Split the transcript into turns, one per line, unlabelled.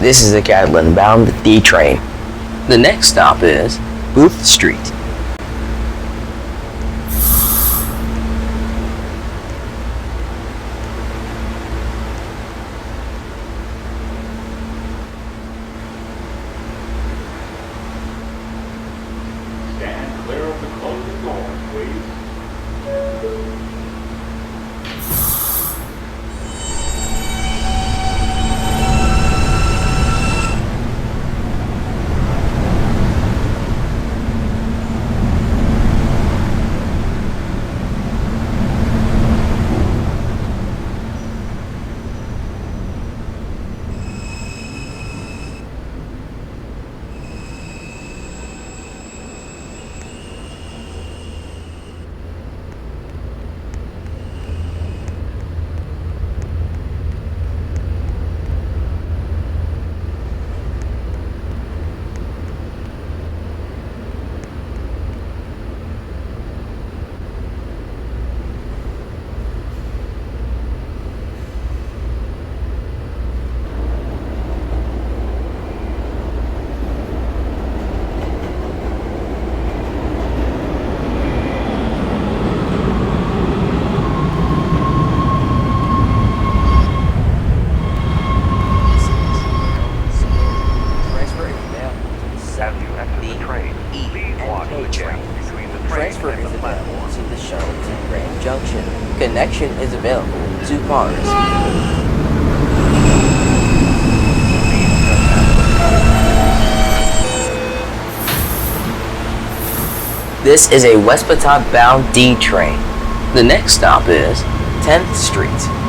This is the Catlin-bound D train. The next stop is Booth Street.
Stand clear of the closing doors, please.
As you exit the train, please watch the gap between the train
Transfer
and
is
the
available
platform.
to the shuttle to Grand Junction. Connection is available to cars. This is a West Baton bound D train. The next stop is 10th Street.